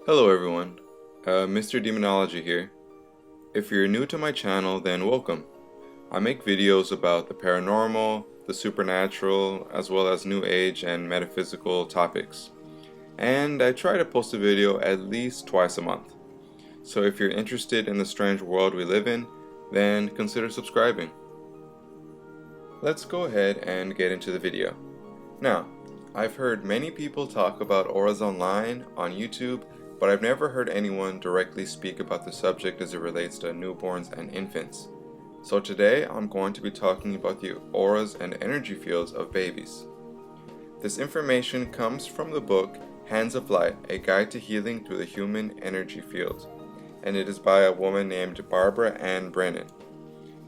Hello everyone, Mr. Demonology here. If you're new to my channel, then welcome. I make videos about the paranormal, the supernatural, as well as New Age and metaphysical topics. And I try to post a video at least twice a month. So if you're interested in the strange world we live in, then consider subscribing. Let's go ahead and get into the video. Now, I've heard many people talk about auras online, on YouTube, but I've never heard anyone directly speak about the subject as it relates to newborns and infants. So today I'm going to be talking about the auras and energy fields of babies. This information comes from the book Hands of Light, A Guide to Healing Through the Human Energy Field, and it is by a woman named Barbara Ann Brennan.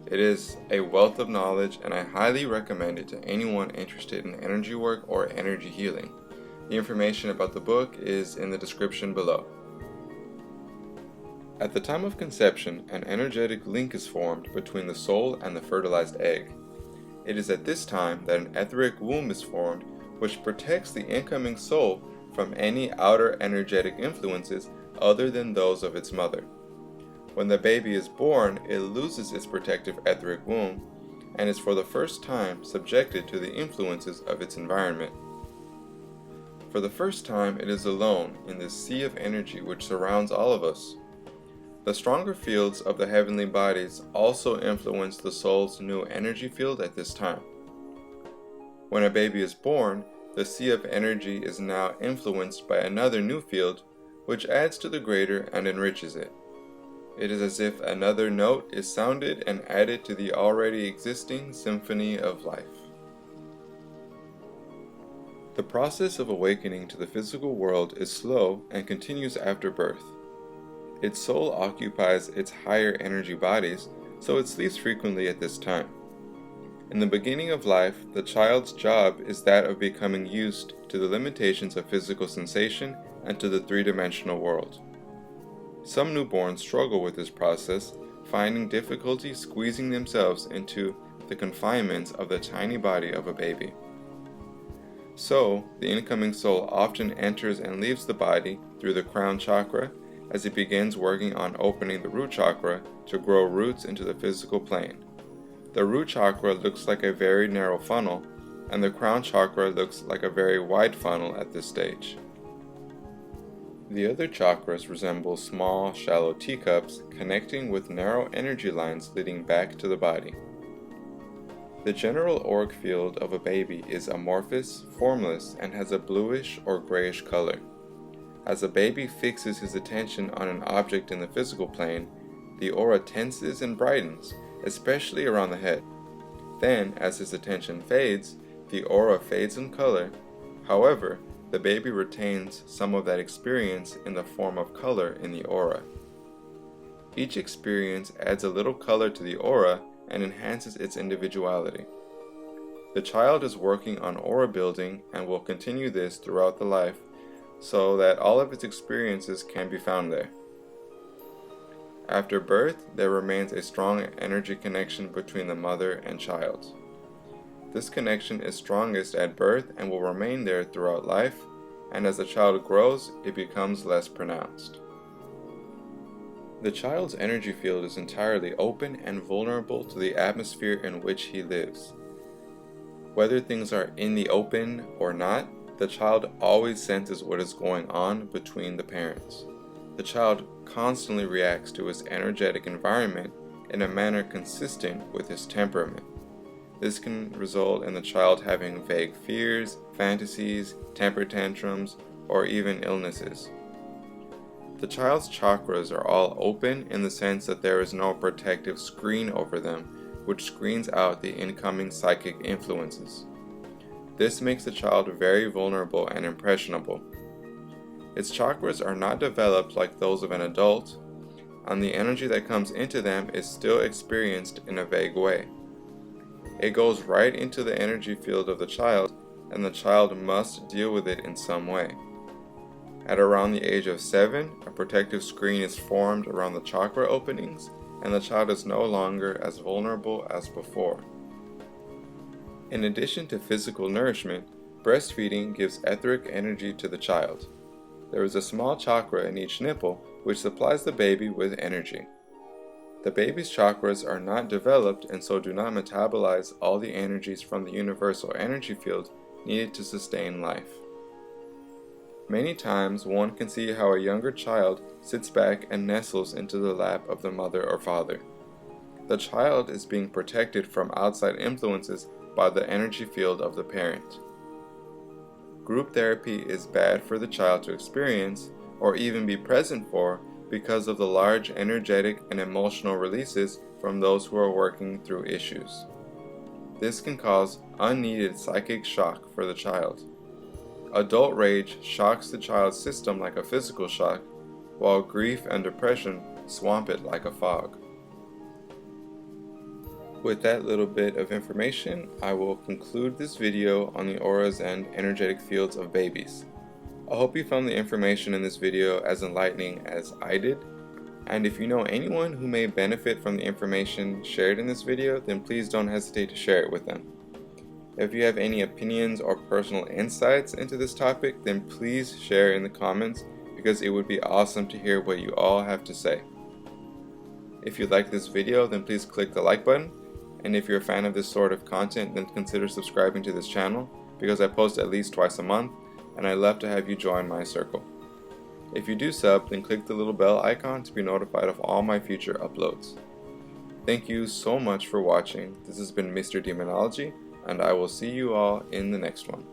It is a wealth of knowledge, and I highly recommend it to anyone interested in energy work or energy healing. The information about the book is in the description below. At the time of conception, an energetic link is formed between the soul and the fertilized egg. It is at this time that an etheric womb is formed, which protects the incoming soul from any outer energetic influences other than those of its mother. When the baby is born, it loses its protective etheric womb and is for the first time subjected to the influences of its environment. For the first time, it is alone in this sea of energy which surrounds all of us. The stronger fields of the heavenly bodies also influence the soul's new energy field at this time. When a baby is born, the sea of energy is now influenced by another new field, which adds to the greater and enriches it. It is as if another note is sounded and added to the already existing symphony of life. The process of awakening to the physical world is slow and continues after birth. Its soul occupies its higher energy bodies, so it sleeps frequently at this time. In the beginning of life, the child's job is that of becoming used to the limitations of physical sensation and to the three-dimensional world. Some newborns struggle with this process, finding difficulty squeezing themselves into the confinements of the tiny body of a baby. So, the incoming soul often enters and leaves the body through the crown chakra as it begins working on opening the root chakra to grow roots into the physical plane. The root chakra looks like a very narrow funnel, and the crown chakra looks like a very wide funnel at this stage. The other chakras resemble small, shallow teacups connecting with narrow energy lines leading back to the body. The general auric field of a baby is amorphous, formless, and has a bluish or grayish color. As a baby fixes his attention on an object in the physical plane, the aura tenses and brightens, especially around the head. Then, as his attention fades, the aura fades in color. However, the baby retains some of that experience in the form of color in the aura. Each experience adds a little color to the aura and enhances its individuality. The child is working on aura building and will continue this throughout the life so that all of its experiences can be found there. After birth, there remains a strong energy connection between the mother and child. This connection is strongest at birth and will remain there throughout life, and as the child grows, it becomes less pronounced. The child's energy field is entirely open and vulnerable to the atmosphere in which he lives. Whether things are in the open or not, the child always senses what is going on between the parents. The child constantly reacts to his energetic environment in a manner consistent with his temperament. This can result in the child having vague fears, fantasies, temper tantrums, or even illnesses. The child's chakras are all open in the sense that there is no protective screen over them, which screens out the incoming psychic influences. This makes the child very vulnerable and impressionable. Its chakras are not developed like those of an adult, and the energy that comes into them is still experienced in a vague way. It goes right into the energy field of the child, and the child must deal with it in some way. At around the age of 7, a protective screen is formed around the chakra openings, and the child is no longer as vulnerable as before. In addition to physical nourishment, breastfeeding gives etheric energy to the child. There is a small chakra in each nipple which supplies the baby with energy. The baby's chakras are not developed and so do not metabolize all the energies from the universal energy field needed to sustain life. Many times one can see how a younger child sits back and nestles into the lap of the mother or father. The child is being protected from outside influences by the energy field of the parent. Group therapy is bad for the child to experience or even be present for because of the large energetic and emotional releases from those who are working through issues. This can cause unneeded psychic shock for the child. Adult rage shocks the child's system like a physical shock, while grief and depression swamp it like a fog. With that little bit of information, I will conclude this video on the auras and energetic fields of babies. I hope you found the information in this video as enlightening as I did, and if you know anyone who may benefit from the information shared in this video, then please don't hesitate to share it with them. If you have any opinions or personal insights into this topic, then please share in the comments because it would be awesome to hear what you all have to say. If you like this video, then please click the like button, and if you're a fan of this sort of content, then consider subscribing to this channel because I post at least twice a month and I'd love to have you join my circle. If you do sub, then click the little bell icon to be notified of all my future uploads. Thank you so much for watching. This has been Mr. Demonology, and I will see you all in the next one.